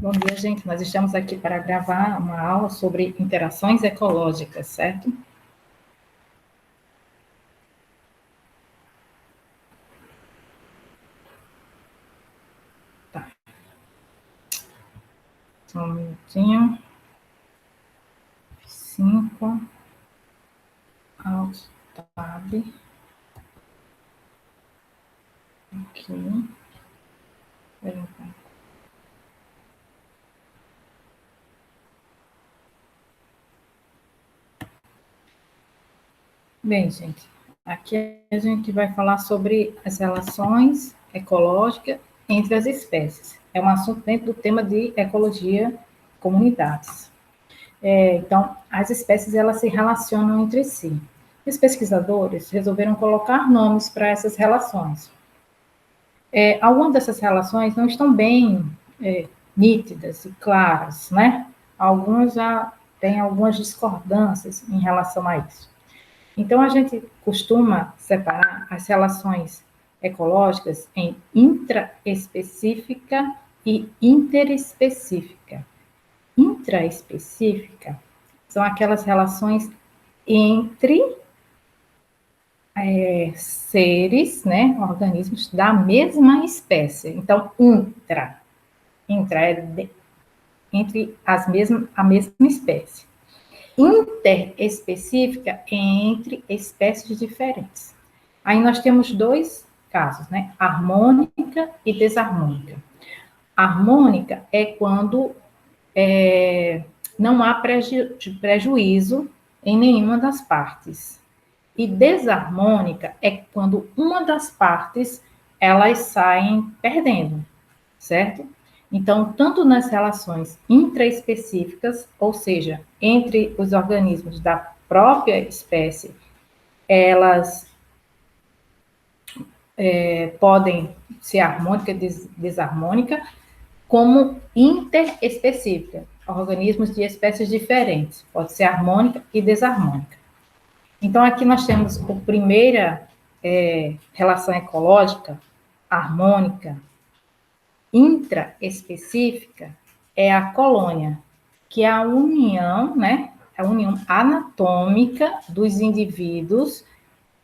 Bom dia, gente. Nós estamos aqui para gravar uma aula sobre interações ecológicas, certo? Tá. Só um minutinho. 5. Alt Tab. Aqui. Bem, gente, aqui a gente vai falar sobre as relações ecológicas entre as espécies. É um assunto dentro do tema de ecologia comunidades. Então, as espécies, elas se relacionam entre si. Os pesquisadores resolveram colocar nomes para essas relações. Algumas dessas relações não estão bem nítidas e claras, né? Algumas já têm algumas discordâncias em relação a isso. Então, a gente costuma separar as relações ecológicas em intraespecífica e interespecífica. Intraespecífica são aquelas relações entre seres, né, organismos da mesma espécie. Então, intra é entre a mesma espécie. Interespecífica é entre espécies diferentes. Aí nós temos dois casos, né? Harmônica e desarmônica. Harmônica é quando não há prejuízo em nenhuma das partes. E desarmônica é quando uma das partes elas saem perdendo, certo? Então, tanto nas relações intraespecíficas, ou seja, entre os organismos da própria espécie, elas podem ser harmônica e desarmônica, como interespecífica, organismos de espécies diferentes, pode ser harmônica e desarmônica. Então, aqui nós temos a primeira relação ecológica, harmônica. Intraespecífica é a colônia, que é a união, né? A união anatômica dos indivíduos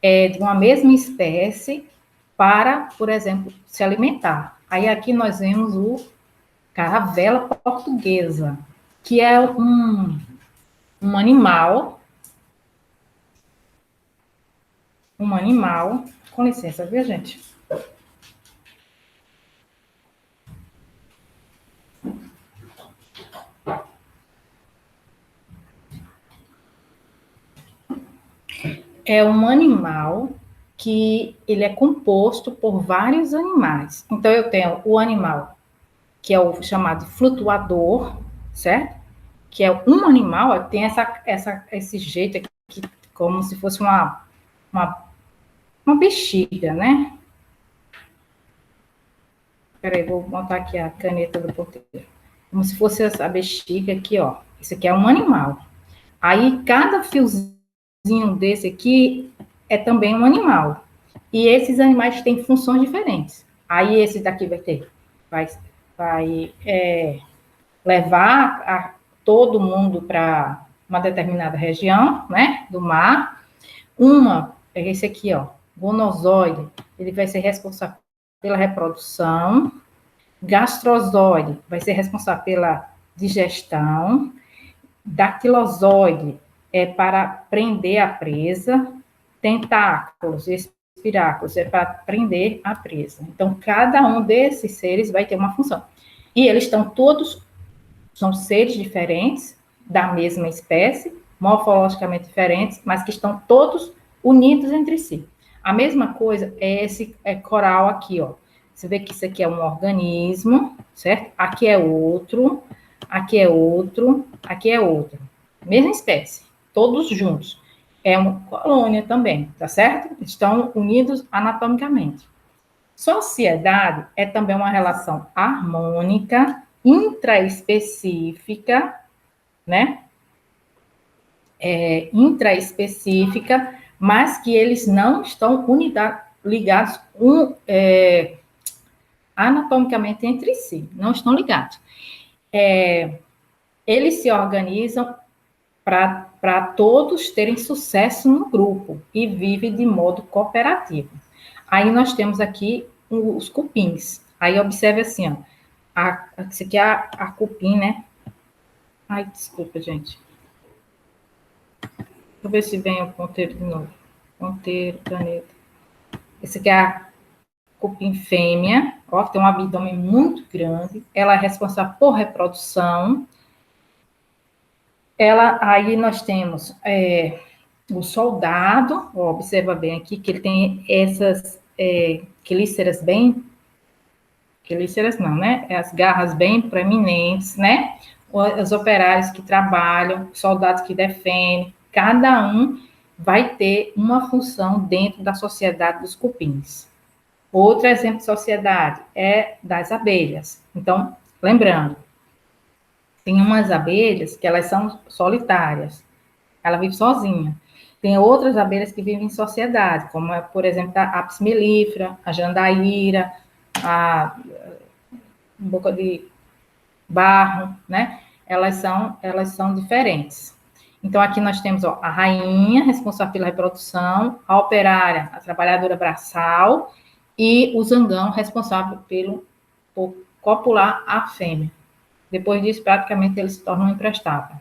de uma mesma espécie para, por exemplo, se alimentar. Aí aqui nós vemos o caravela portuguesa, que é um animal, com licença, viu, gente? É um animal que ele é composto por vários animais. Então, eu tenho o animal, que é o chamado flutuador, certo? Que é um animal, tem esse jeito aqui, como se fosse uma bexiga, né? Peraí, vou botar aqui a caneta do porteiro. Como se fosse essa bexiga aqui, ó. Esse aqui é um animal. Aí, cada fiozinho desse aqui é também um animal. E esses animais têm funções diferentes. Aí, esse daqui vai levar todo mundo para uma determinada região, né, do mar. Esse aqui, ó, gonozoide, ele vai ser responsável pela reprodução. Gastrozóide vai ser responsável pela digestão. Dactilozoide é para prender a presa. Tentáculos, espiráculos é para prender a presa. Então, cada um desses seres vai ter uma função. E eles são seres diferentes, da mesma espécie, morfologicamente diferentes, mas que estão todos unidos entre si. A mesma coisa é esse coral aqui, ó. Você vê que isso aqui é um organismo, certo? Aqui é outro, aqui é outro, aqui é outro. Mesma espécie, todos juntos. É uma colônia também, tá certo? Estão unidos anatomicamente. Sociedade é também uma relação harmônica, intraespecífica, né? Intraespecífica, mas que eles não estão ligados anatomicamente entre si, não estão ligados. eles se organizam para todos terem sucesso no grupo e vivem de modo cooperativo. Aí nós temos aqui os cupins. Aí observe assim, ó, esse aqui é a cupim, né? Ai, desculpa, gente. Deixa eu ver se vem o ponteiro de novo. Ponteiro, caneta. Esse aqui é a cupim fêmea, ó, tem um abdômen muito grande. Ela é responsável por reprodução. Aí nós temos o soldado, ó, observa bem aqui que ele tem essas quelíceras bem, quelíceras não, né? As garras bem proeminentes, né? Os operários que trabalham, soldados que defendem, cada um vai ter uma função dentro da sociedade dos cupins. Outro exemplo de sociedade é das abelhas. Então, lembrando, tem umas abelhas que elas são solitárias, ela vive sozinha. Tem outras abelhas que vivem em sociedade, como, por exemplo, a apis mellifera, a jandaíra, a boca de barro, né? Elas são diferentes. Então, aqui nós temos ó, a rainha, responsável pela reprodução, a operária, a trabalhadora braçal, e o zangão, responsável por copular a fêmea. Depois disso, praticamente, eles se tornam imprestáveis.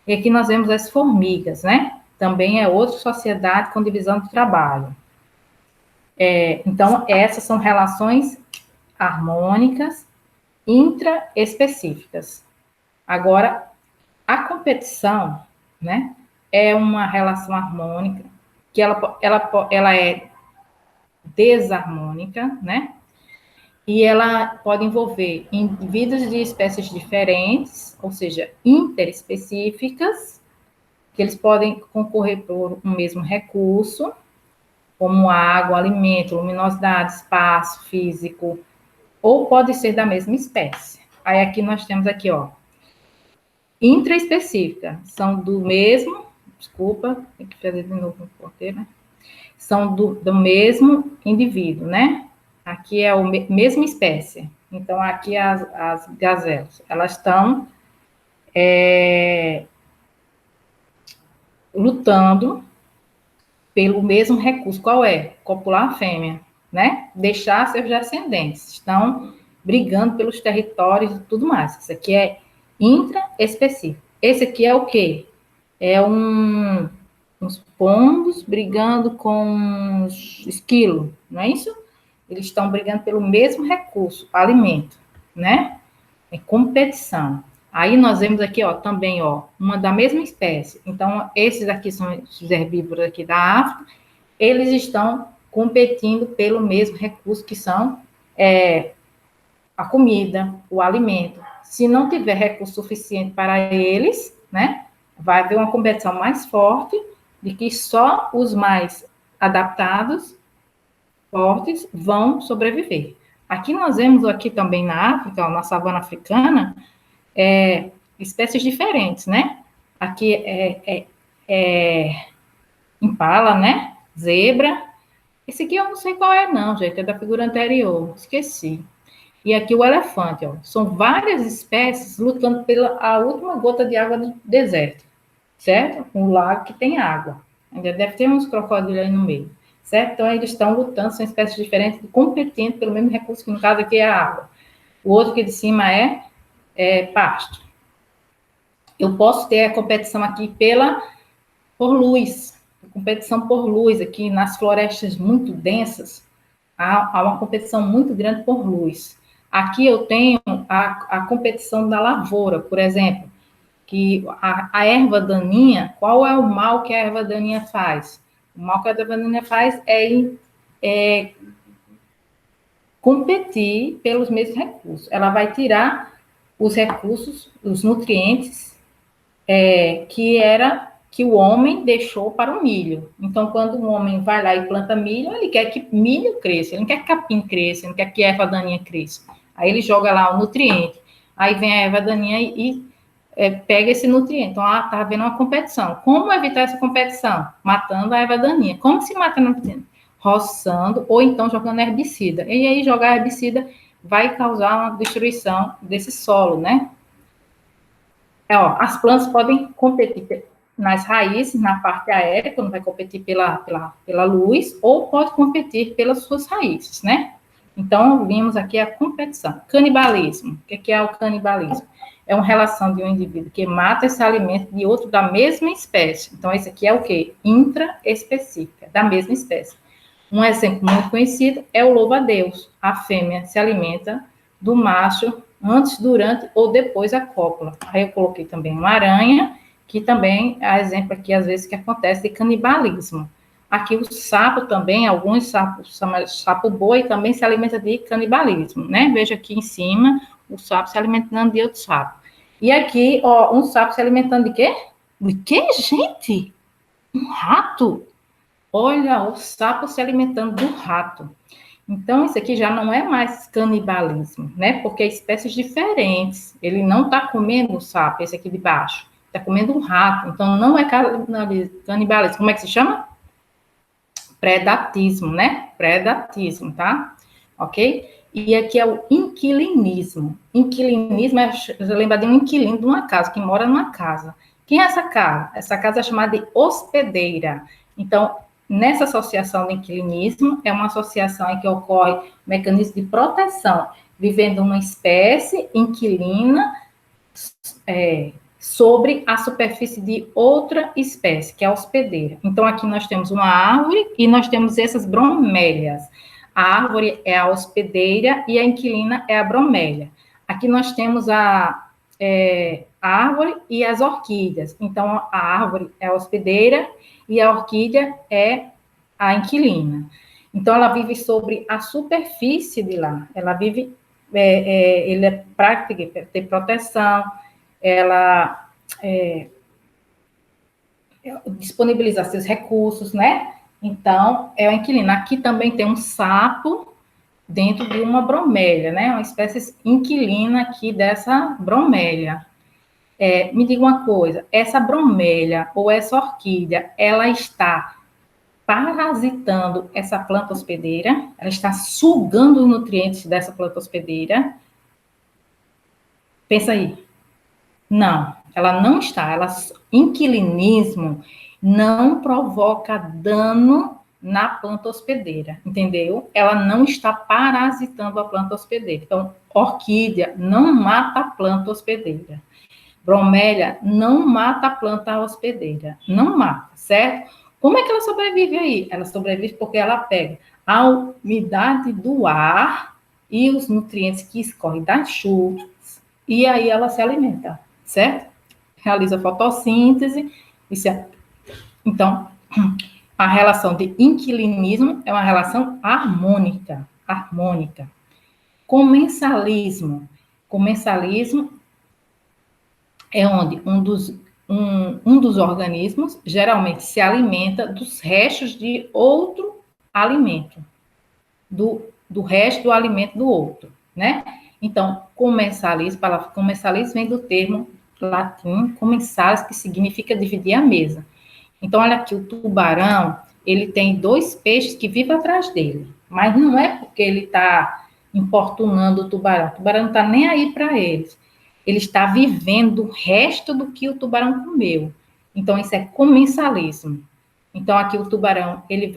E aqui nós vemos as formigas, né? Também é outra sociedade com divisão do trabalho. Então, essas são relações harmônicas intraespecíficas. Agora, a competição, né, é uma relação harmônica que ela é desarmônica, né? E ela pode envolver indivíduos de espécies diferentes, ou seja, interespecíficas, que eles podem concorrer por um mesmo recurso, como água, alimento, luminosidade, espaço físico, ou pode ser da mesma espécie. Aí aqui nós temos aqui, ó, intraespecífica, são do mesmo, desculpa, tem que fazer de novo no ponteiro, né? São do mesmo indivíduo, né? Aqui é a mesma espécie. Então, aqui as gazelas, elas estão lutando pelo mesmo recurso. Qual é? Copular a fêmea, né? Deixar seus descendentes. Estão brigando pelos territórios e tudo mais. Isso aqui é intraespecífico. Esse aqui é o quê? É uns pombos brigando com os esquilos, não é isso? Eles estão brigando pelo mesmo recurso, alimento, né? É competição. Aí nós vemos aqui, ó, também, ó, uma da mesma espécie. Então, esses aqui são os herbívoros aqui da África. Eles estão competindo pelo mesmo recurso que são a comida, o alimento. Se não tiver recurso suficiente para eles, né, vai haver uma competição mais forte de que só os mais adaptados, fortes, vão sobreviver. Aqui nós vemos aqui também na África, na savana africana, espécies diferentes, né? Aqui impala, né? Zebra. Esse aqui eu não sei qual é não, gente, é da figura anterior, esqueci. E aqui o elefante, ó. São várias espécies lutando pela a última gota de água do deserto, certo? Um lago que tem água. Ainda deve ter uns crocodilos aí no meio, certo? Então, eles estão lutando, são espécies diferentes, competindo pelo mesmo recurso, que no caso aqui é a água. O outro aqui de cima é pasto. Eu posso ter a competição aqui por luz, competição por luz, aqui nas florestas muito densas, há uma competição muito grande por luz. Aqui eu tenho a competição da lavoura, por exemplo, que a erva daninha, qual é o mal que a erva daninha faz? O mal que a erva daninha faz é competir pelos mesmos recursos. Ela vai tirar os recursos, os nutrientes que o homem deixou para o milho. Então, quando o homem vai lá e planta milho, ele quer que milho cresça, ele não quer que capim cresça, ele não quer que a erva daninha cresça. Aí ele joga lá o nutriente. Aí vem a erva daninha e pega esse nutriente. Então, está havendo uma competição. Como evitar essa competição? Matando a erva daninha. Como se mata a nutriente? Roçando ou então jogando herbicida. E aí jogar herbicida vai causar uma destruição desse solo, né? As plantas podem competir nas raízes, na parte aérea, quando vai competir pela luz, ou pode competir pelas suas raízes, né? Então, vimos aqui a competição. Canibalismo. O que é o canibalismo? É uma relação de um indivíduo que mata esse alimento de outro da mesma espécie. Então, esse aqui é o quê? Intraespecífica, da mesma espécie. Um exemplo muito conhecido é o louva-a-Deus. A fêmea se alimenta do macho antes, durante ou depois da cópula. Aí eu coloquei também uma aranha, que também é exemplo aqui, às vezes, que acontece de canibalismo. Aqui o sapo também, alguns sapos, sapo boi, também se alimenta de canibalismo, né? Veja aqui em cima, o sapo se alimentando de outro sapo. E aqui, um sapo se alimentando de quê? De quê, gente? Um rato? Olha, o sapo se alimentando do rato. Então, isso aqui já não é mais canibalismo, né? Porque é espécies diferentes. Ele não está comendo o sapo, esse aqui de baixo. Está comendo um rato. Então, não é canibalismo. Como é que se chama? Predatismo, né? Predatismo, tá? Ok? E aqui é o inquilinismo. Inquilinismo é, você lembra de um inquilino de uma casa, que mora numa casa. Quem é essa casa? Essa casa é chamada de hospedeira. Então, nessa associação de inquilinismo, é uma associação em que ocorre um mecanismo de proteção, vivendo uma espécie inquilina sobre a superfície de outra espécie, que é a hospedeira. Então, aqui nós temos uma árvore e nós temos essas bromélias. A árvore é a hospedeira e a inquilina é a bromélia. Aqui nós temos a árvore e as orquídeas. Então, a árvore é a hospedeira e a orquídea é a inquilina. Então, ela vive sobre a superfície de lá. Ela vive, ele é para ter proteção, ela disponibiliza seus recursos, né? Então, é a inquilina. Aqui também tem um sapo dentro de uma bromélia, né? Uma espécie inquilina aqui dessa bromélia. Me diga uma coisa, essa bromélia ou essa orquídea, ela está parasitando essa planta hospedeira? Ela está sugando os nutrientes dessa planta hospedeira? Pensa aí. Não, ela não está. Inquilinismo não provoca dano na planta hospedeira, entendeu? Ela não está parasitando a planta hospedeira. Então, orquídea não mata a planta hospedeira. Bromélia não mata a planta hospedeira. Não mata, certo? Como é que ela sobrevive aí? Ela sobrevive porque ela pega a umidade do ar e os nutrientes que escorrem das chuvas, e aí ela se alimenta, certo? Realiza fotossíntese. Então, a relação de inquilinismo é uma relação harmônica. Harmônica. Comensalismo. Comensalismo é onde um dos organismos geralmente se alimenta dos restos de outro alimento, do resto do alimento do outro, né? Então, comensalismo, a palavra comensalismo vem do termo latim comensalis, que significa dividir a mesa. Então, olha aqui, o tubarão, ele tem dois peixes que vivem atrás dele, mas não é porque ele está importunando o tubarão não está nem aí para eles. Ele está vivendo o resto do que o tubarão comeu. Então, isso é comensalismo. Então, aqui o tubarão, ele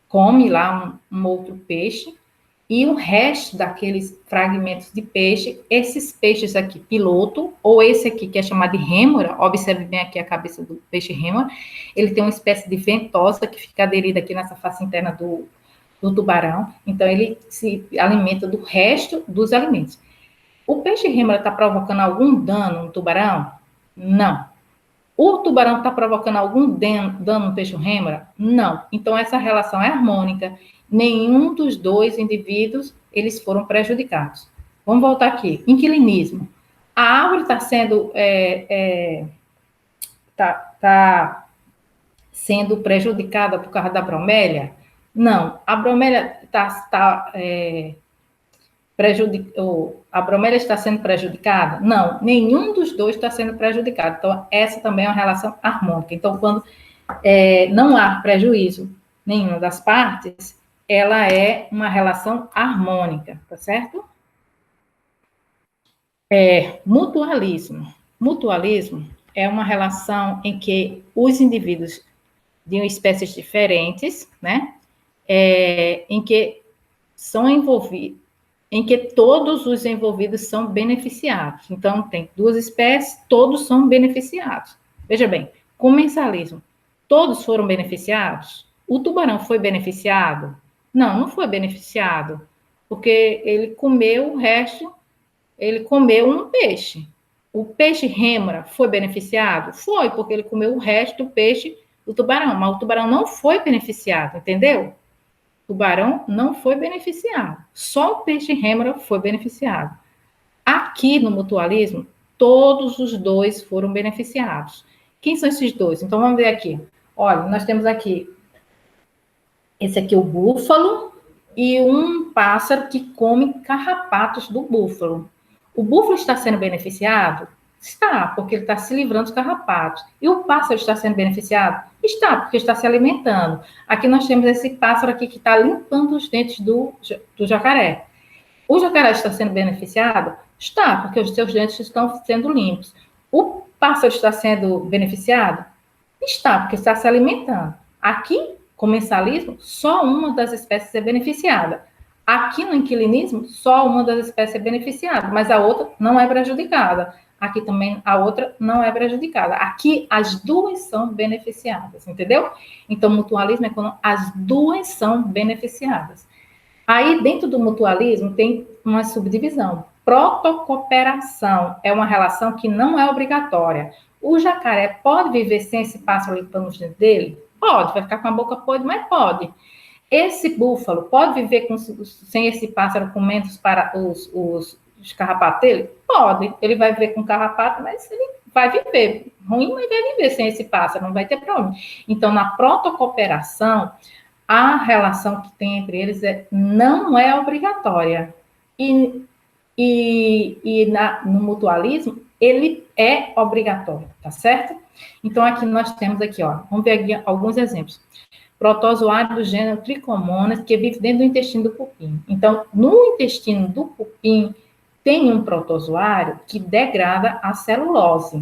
come lá um outro peixe, e o resto daqueles fragmentos de peixe, esses peixes aqui, piloto, ou esse aqui que é chamado de rêmora, observe bem aqui a cabeça do peixe rêmora, ele tem uma espécie de ventosa que fica aderida aqui nessa face interna do tubarão, então ele se alimenta do resto dos alimentos. O peixe rêmora está provocando algum dano no tubarão? Não. O tubarão está provocando algum dano no peixe rêmora? Não. Então, essa relação é harmônica. Nenhum dos dois indivíduos, eles foram prejudicados. Vamos voltar aqui. Inquilinismo. A árvore está sendo, tá sendo prejudicada por causa da bromélia? Não. A bromélia a bromélia está sendo prejudicada? Não, nenhum dos dois está sendo prejudicado. Então, essa também é uma relação harmônica. Então, quando não há prejuízo nenhuma das partes, ela é uma relação harmônica, tá certo? Mutualismo. Mutualismo é uma relação em que os indivíduos de espécies diferentes, né, em que são envolvidos, em que todos os envolvidos são beneficiados. Então, tem duas espécies, todos são beneficiados. Veja bem, comensalismo, todos foram beneficiados? O tubarão foi beneficiado? Não, não foi beneficiado, porque ele comeu o resto, ele comeu um peixe. O peixe rêmora foi beneficiado? Foi, porque ele comeu o resto do peixe do tubarão, mas o tubarão não foi beneficiado, entendeu? O tubarão não foi beneficiado, só o peixe rêmora foi beneficiado. Aqui no mutualismo, todos os dois foram beneficiados. Quem são esses dois? Então vamos ver aqui. Olha, nós temos aqui esse aqui, o búfalo, e um pássaro que come carrapatos do búfalo. O búfalo está sendo beneficiado? Está, porque ele está se livrando dos carrapatos. E o pássaro está sendo beneficiado? Está, porque está se alimentando. Aqui nós temos esse pássaro aqui que está limpando os dentes do jacaré. O jacaré está sendo beneficiado? Está, porque os seus dentes estão sendo limpos. O pássaro está sendo beneficiado? Está, porque está se alimentando. Aqui, comensalismo, só uma das espécies é beneficiada. Aqui no inquilinismo, só uma das espécies é beneficiada, mas a outra não é prejudicada. Aqui também a outra não é prejudicada. Aqui as duas são beneficiadas, entendeu? Então, mutualismo é quando as duas são beneficiadas. Aí, dentro do mutualismo, tem uma subdivisão. Protocooperação é uma relação que não é obrigatória. O jacaré pode viver sem esse pássaro limpando os dentes dele? Pode, vai ficar com a boca podre, mas pode. Esse búfalo pode viver sem esse pássaro comendo os carrapatos dele? Pode. Ele vai viver com carrapato, mas ele vai viver. Ruim, mas vai viver sem esse pássaro, não vai ter problema. Então, na protocooperação, a relação que tem entre eles não é obrigatória. No mutualismo, ele é obrigatório, tá certo? Então, aqui nós temos aqui, ó, vamos ver aqui alguns exemplos. Protozoário do gênero Trichomonas, que vive dentro do intestino do cupim. Então, no intestino do cupim, tem um protozoário que degrada a celulose.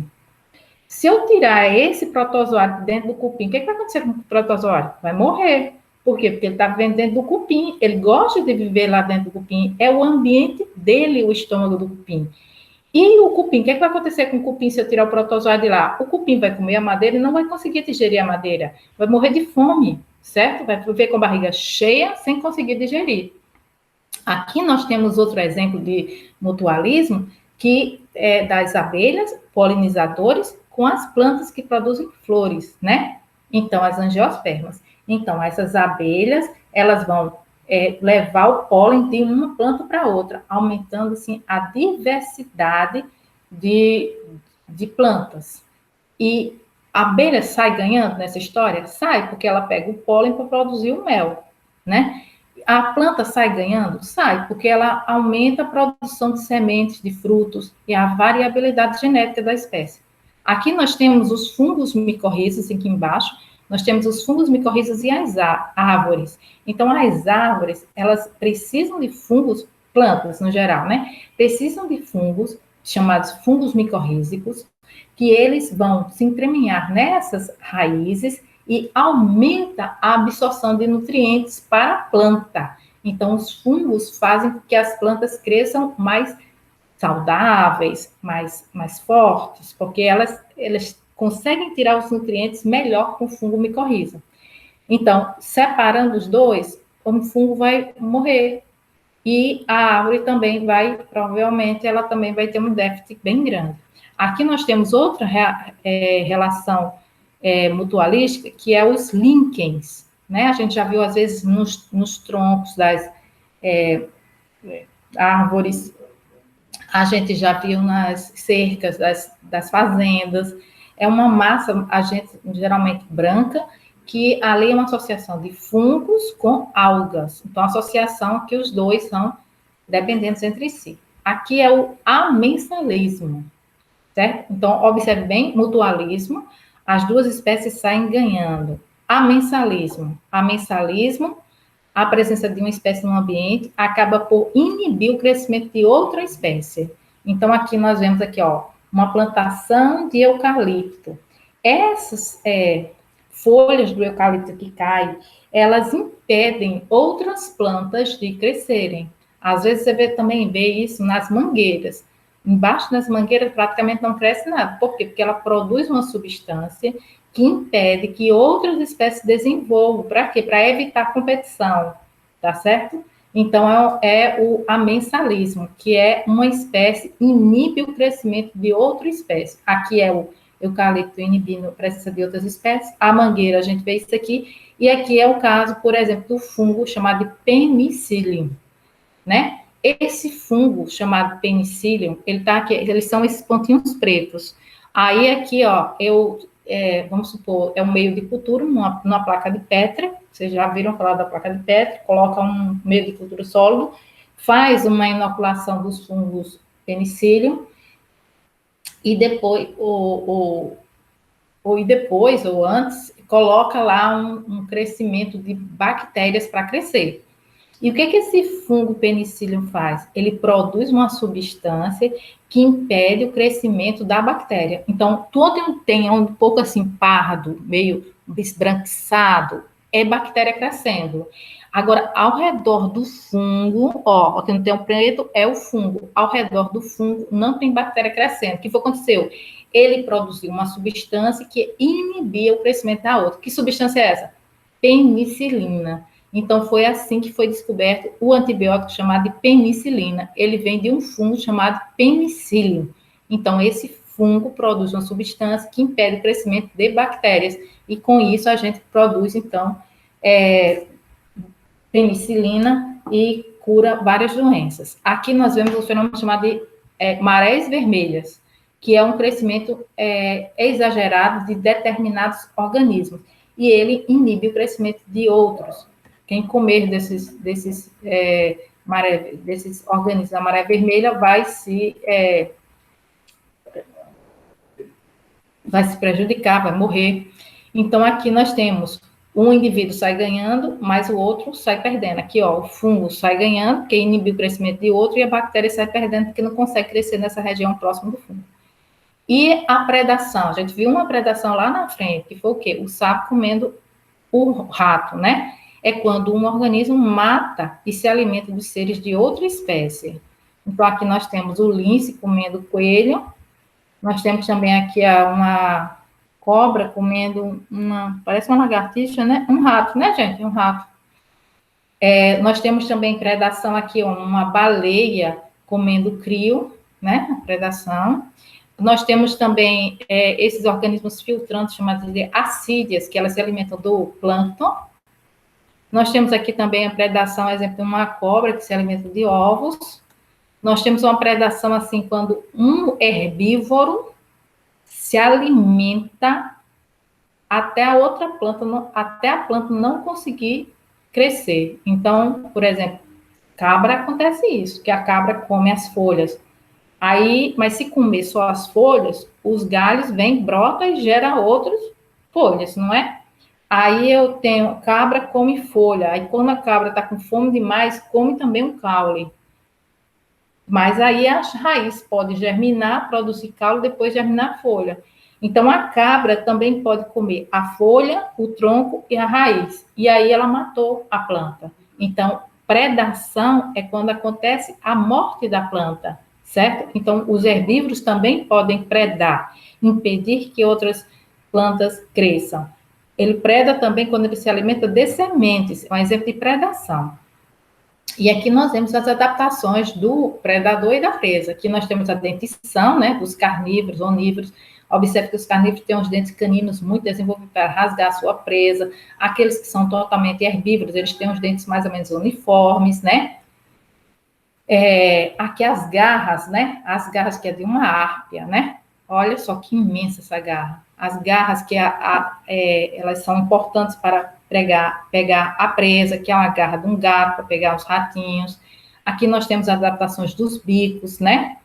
Se eu tirar esse protozoário dentro do cupim, o que vai acontecer com o protozoário? Vai morrer. Por quê? Porque ele está vivendo dentro do cupim. Ele gosta de viver lá dentro do cupim. É o ambiente dele, o estômago do cupim. E o cupim, o que vai acontecer com o cupim se eu tirar o protozoário de lá? O cupim vai comer a madeira e não vai conseguir digerir a madeira. Vai morrer de fome, certo? Vai viver com a barriga cheia sem conseguir digerir. Aqui nós temos outro exemplo de mutualismo, que é das abelhas, polinizadores, com as plantas que produzem flores, né? Então, as angiospermas. Então, essas abelhas, elas vão levar o pólen de uma planta para outra, aumentando, assim, a diversidade de plantas. E a abelha sai ganhando nessa história? Sai, porque ela pega o pólen para produzir o mel, né? A planta sai ganhando? Sai, porque ela aumenta a produção de sementes, de frutos e a variabilidade genética da espécie. Aqui nós temos os fungos micorrizas, aqui embaixo, nós temos os fungos micorrizas e as árvores. Então, as árvores, elas precisam de fungos, plantas no geral, né? Precisam de fungos, chamados fungos micorrízicos, que eles vão se entremear nessas raízes e aumenta a absorção de nutrientes para a planta. Então, os fungos fazem com que as plantas cresçam mais saudáveis, mais fortes, porque elas conseguem tirar os nutrientes melhor com o fungo micorriza. Então, separando os dois, o fungo vai morrer. E a árvore também provavelmente, ela também vai ter um déficit bem grande. Aqui nós temos outra relação mutualística, que é os líquens, né? A gente já viu, às vezes, nos troncos das árvores, a gente já viu nas cercas das fazendas. É uma massa, geralmente branca, que ali é uma associação de fungos com algas. Então, a associação que os dois são dependentes entre si. Aqui é o amensalismo, certo? Então, observe bem, mutualismo, as duas espécies saem ganhando. Amensalismo, a presença de uma espécie no ambiente acaba por inibir o crescimento de outra espécie. Então, aqui nós vemos aqui, ó, uma plantação de eucalipto. Essas folhas do eucalipto que caem, elas impedem outras plantas de crescerem. Às vezes você vê isso nas mangueiras. Embaixo das mangueiras praticamente não cresce nada. Por quê? Porque ela produz uma substância que impede que outras espécies desenvolvam. Para quê? Para evitar competição, tá certo? Então, o amensalismo, que é uma espécie, inibe o crescimento de outra espécie. Aqui é o eucalipto inibindo a presença de outras espécies. A mangueira, a gente vê isso aqui. E aqui é o caso, por exemplo, do fungo chamado de penicillium, né? Esse fungo chamado penicillium, ele tá aqui, eles são esses pontinhos pretos. Aí aqui, ó, vamos supor, é um meio de cultura, numa placa de Petri, vocês já viram falar da placa de Petri, coloca um meio de cultura sólido, faz uma inoculação dos fungos penicillium, e depois, ou antes, coloca lá um crescimento de bactérias para crescer. E o que esse fungo penicillium faz? Ele produz uma substância que impede o crescimento da bactéria. Então, tudo tem um pouco assim pardo, meio esbranquiçado, é bactéria crescendo. Agora, ao redor do fungo, ó, aqui não tem um preto, é o fungo. Ao redor do fungo não tem bactéria crescendo. O que foi que aconteceu? Ele produziu uma substância que inibia o crescimento da outra. Que substância é essa? Penicilina. Então, foi assim que foi descoberto o antibiótico chamado de penicilina. Ele vem de um fungo chamado penicillium. Então, esse fungo produz uma substância que impede o crescimento de bactérias. E, com isso, a gente produz, então, penicilina e cura várias doenças. Aqui nós vemos o fenômeno chamado de marés vermelhas, que é um crescimento exagerado de determinados organismos. E ele inibe o crescimento de outros. Quem comer desses organismos da maré vermelha vai se prejudicar, vai morrer. Então, aqui nós temos um indivíduo sai ganhando, mas o outro sai perdendo. Aqui, ó, o fungo sai ganhando, porque inibe o crescimento de outro, e a bactéria sai perdendo, porque não consegue crescer nessa região próxima do fungo. E a predação? A gente viu uma predação lá na frente, que foi o quê? O sapo comendo o rato, né? É quando um organismo mata e se alimenta dos seres de outra espécie. Então, aqui nós temos o lince comendo o coelho, nós temos também aqui uma cobra comendo parece uma lagartixa, né? Um rato, né, gente? Um rato. Nós temos também predação aqui, uma baleia comendo crio, né? A predação. Nós temos também esses organismos filtrantes chamados de assídeas, que elas se alimentam do plâncton. Nós temos aqui também a predação, exemplo, de uma cobra que se alimenta de ovos. Nós temos uma predação, assim, quando um herbívoro se alimenta até a outra planta, até a planta não conseguir crescer. Então, por exemplo, cabra acontece isso, que a cabra come as folhas. Aí, mas se comer só as folhas, os galhos vêm, brota e gera outras folhas, não é? Aí eu tenho, cabra come folha. Aí quando a cabra está com fome demais, come também um caule. Mas aí a raiz pode germinar, produzir caule, depois germinar a folha. Então a cabra também pode comer a folha, o tronco e a raiz. E aí ela matou a planta. Então, predação é quando acontece a morte da planta, certo? Então, os herbívoros também podem predar, impedir que outras plantas cresçam. Ele preda também quando ele se alimenta de sementes, é um exemplo de predação. E aqui nós temos as adaptações do predador e da presa. Aqui nós temos a dentição, né, dos carnívoros, onívoros. Observe que os carnívoros têm os dentes caninos muito desenvolvidos para rasgar a sua presa. Aqueles que são totalmente herbívoros, eles têm os dentes mais ou menos uniformes, né? Aqui as garras, né? As garras que é de uma árpia, né? Olha só que imensa essa garra. As garras que elas são importantes para pegar a presa, que é uma garra de um gato, para pegar os ratinhos. Aqui nós temos as adaptações dos bicos, né?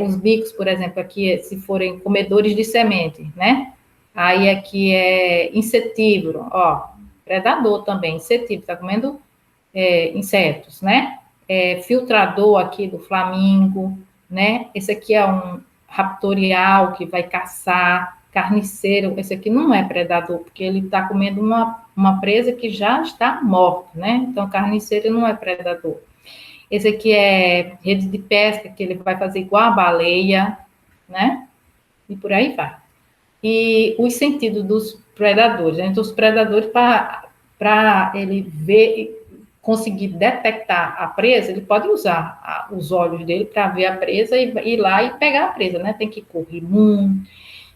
Os bicos, por exemplo, aqui, se forem comedores de semente, né? Aí aqui é insetívoro, ó, predador também, insetívoro, tá comendo insetos, né? Filtrador aqui do flamingo, né? Esse aqui é raptorial, que vai caçar, carniceiro, esse aqui não é predador, porque ele está comendo uma presa que já está morta, né? Então, carniceiro não é predador. Esse aqui é rede de pesca, que ele vai fazer igual a baleia, né? E por aí vai. E os sentidos dos predadores, né? Então, os predadores, para ele ver, conseguir detectar a presa, ele pode usar os olhos dele para ver a presa e ir lá e pegar a presa, né? Tem que correr muito,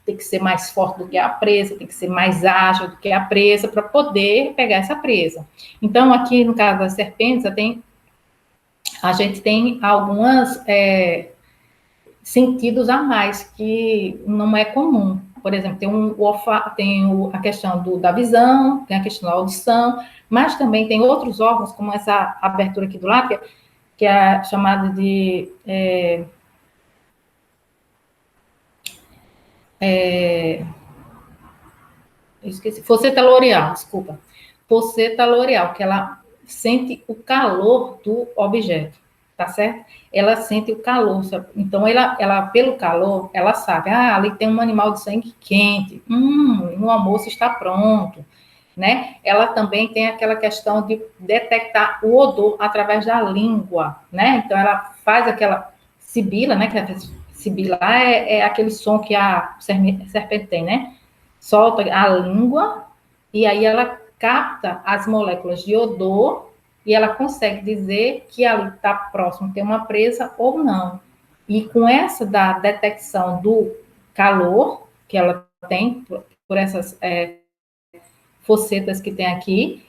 tem que ser mais forte do que a presa, tem que ser mais ágil do que a presa para poder pegar essa presa. Então, aqui no caso das serpentes, a gente tem algumas sentidos a mais que não é comum. Por exemplo, tem a questão da visão, tem a questão da audição, mas também tem outros órgãos, como essa abertura aqui do lado, que é chamada de esqueci, fosseta loreal, desculpa. Fosseta loreal, que ela sente o calor do objeto, tá certo? Ela sente o calor, sabe? Então ela, pelo calor, ela sabe, ali tem um animal de sangue quente, o almoço está pronto, né? Ela também tem aquela questão de detectar o odor através da língua, né? Então ela faz aquela sibila, né? Que sibila é aquele som que a serpente tem, né? Solta a língua e aí ela capta as moléculas de odor e ela consegue dizer que ali está próximo, tem uma presa ou não. E com essa da detecção do calor que ela tem por essas focetas que tem aqui,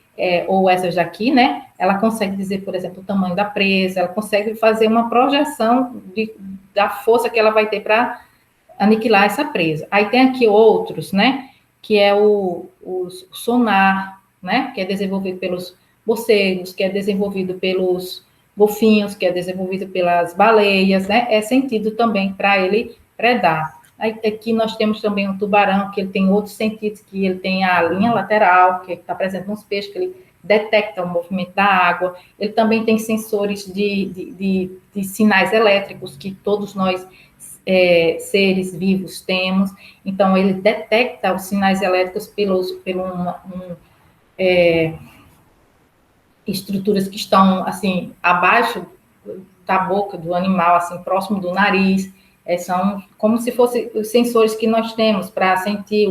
ou essas daqui, né? Ela consegue dizer, por exemplo, o tamanho da presa, ela consegue fazer uma projeção da força que ela vai ter para aniquilar essa presa. Aí tem aqui outros, né? Que é o sonar, né? Que é desenvolvido pelos morcegos, que é desenvolvido pelos golfinhos, que é desenvolvido pelas baleias, né? É sentido também para ele predar. Aí, aqui nós temos também um tubarão, que ele tem outros sentidos, que ele tem a linha lateral, que está presente nos peixes, que ele detecta o movimento da água. Ele também tem sensores de sinais elétricos, que todos nós seres vivos temos. Então, ele detecta os sinais elétricos estruturas que estão, assim, abaixo da boca do animal, assim, próximo do nariz. São como se fossem os sensores que nós temos para sentir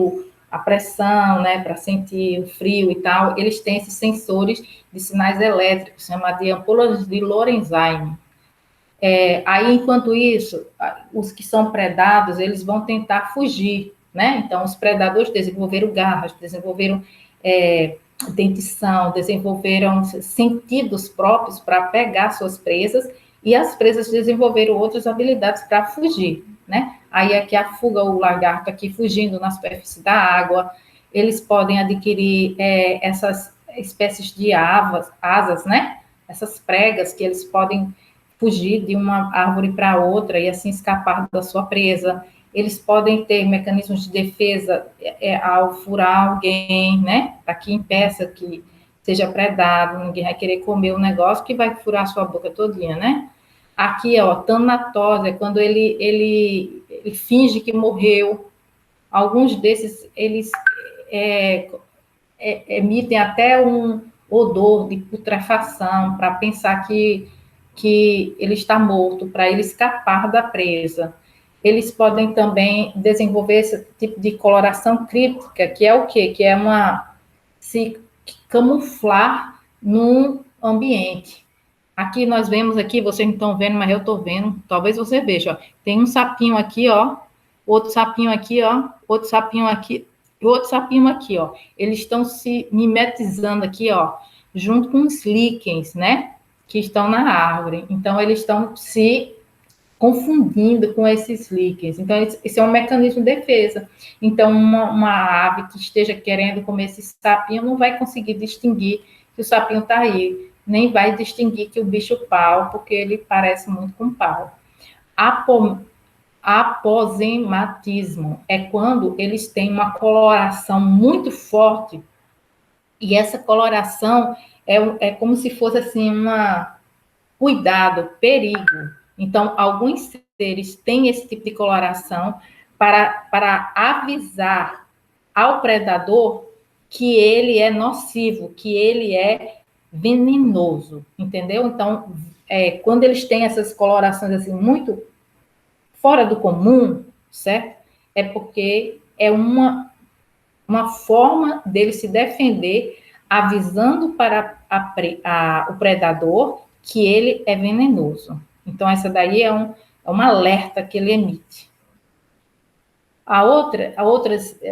a pressão, né, para sentir o frio e tal. Eles têm esses sensores de sinais elétricos, chamados de ampolas de Lorenzheim. Aí, enquanto isso, os que são predados, eles vão tentar fugir, né? Então, os predadores desenvolveram garras, desenvolveram dentição, desenvolveram sentidos próprios para pegar suas presas, e as presas desenvolveram outras habilidades para fugir, né? Aí aqui a fuga, o lagarto aqui fugindo na superfície da água, eles podem adquirir essas espécies de asas, né? Essas pregas que eles podem fugir de uma árvore para outra e assim escapar da sua presa. Eles podem ter mecanismos de defesa ao furar alguém, né? Para que impeça que seja predado, ninguém vai querer comer o negócio que vai furar a sua boca todinha, né? Aqui, ó, tanatose, é quando ele finge que morreu. Alguns desses, eles emitem até um odor de putrefação para pensar que ele está morto, para ele escapar da presa. Eles podem também desenvolver esse tipo de coloração críptica, que é o quê? Que é se camuflar num ambiente. Aqui nós vemos aqui, vocês não estão vendo, mas eu estou vendo, talvez você veja, ó, tem um sapinho aqui, ó, outro sapinho aqui, ó, outro sapinho aqui, e outro sapinho aqui, ó. Eles estão se mimetizando aqui, ó, junto com os líquens, né, que estão na árvore. Então, eles estão se confundindo com esses líquens. Então, esse é um mecanismo de defesa. Então, uma ave que esteja querendo comer esse sapinho não vai conseguir distinguir que o sapinho está aí, nem vai distinguir que o bicho pau, porque ele parece muito com pau. Aposematismo é quando eles têm uma coloração muito forte e essa coloração é como se fosse assim cuidado, perigo. Então, alguns seres têm esse tipo de coloração para avisar ao predador que ele é nocivo, que ele é venenoso, entendeu? Então, quando eles têm essas colorações assim muito fora do comum, certo? É porque é uma forma dele se defender, avisando para o predador que ele é venenoso. Então, essa daí é um alerta que ele emite.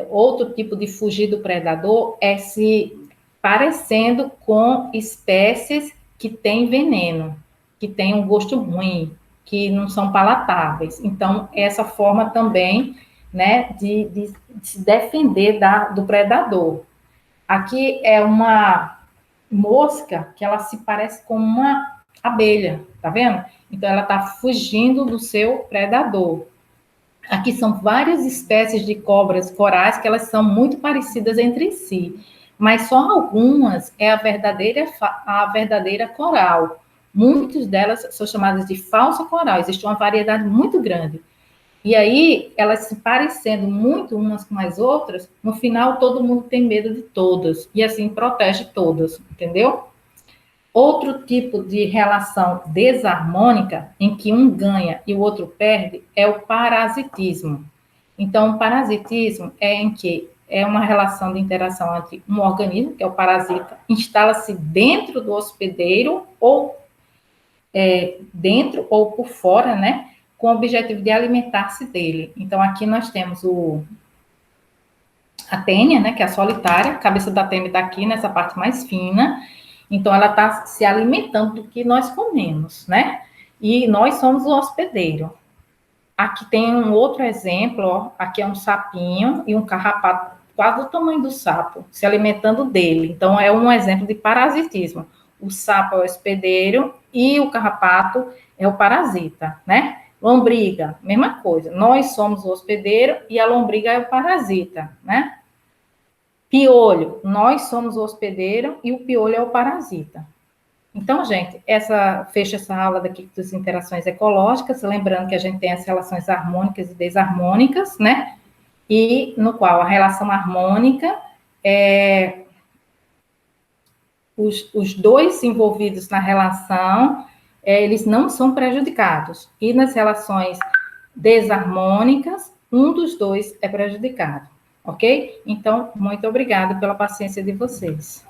Outro tipo de fugir do predador é se parecendo com espécies que têm veneno, que têm um gosto ruim, que não são palatáveis. Então, essa forma também, né, de se defender do predador. Aqui é uma mosca que ela se parece com uma abelha, tá vendo? Então, ela está fugindo do seu predador. Aqui são várias espécies de cobras corais que elas são muito parecidas entre si, mas só algumas é a verdadeira coral. Muitas delas são chamadas de falsa coral, existe uma variedade muito grande. E aí, elas se parecendo muito umas com as outras, no final todo mundo tem medo de todas, e assim protege todas, entendeu? Outro tipo de relação desarmônica, em que um ganha e o outro perde, é o parasitismo. Então, o parasitismo é em que é uma relação de interação entre um organismo, que é o parasita, instala-se dentro do hospedeiro, ou dentro ou por fora, né? Com o objetivo de alimentar-se dele. Então, aqui nós temos a tênia, né? Que é a solitária, a cabeça da tênia está aqui nessa parte mais fina. Então, ela está se alimentando do que nós comemos, né? E nós somos o hospedeiro. Aqui tem um outro exemplo, ó. Aqui é um sapinho e um carrapato quase do tamanho do sapo, se alimentando dele. Então, é um exemplo de parasitismo. O sapo é o hospedeiro e o carrapato é o parasita, né? Lombriga, mesma coisa. Nós somos o hospedeiro e a lombriga é o parasita, né? Piolho, nós somos o hospedeiro e o piolho é o parasita. Então, gente, fecha essa aula daqui das interações ecológicas, lembrando que a gente tem as relações harmônicas e desarmônicas, né? E no qual a relação harmônica é os dois envolvidos na relação, eles não são prejudicados. E nas relações desarmônicas, um dos dois é prejudicado, ok? Então, muito obrigada pela paciência de vocês.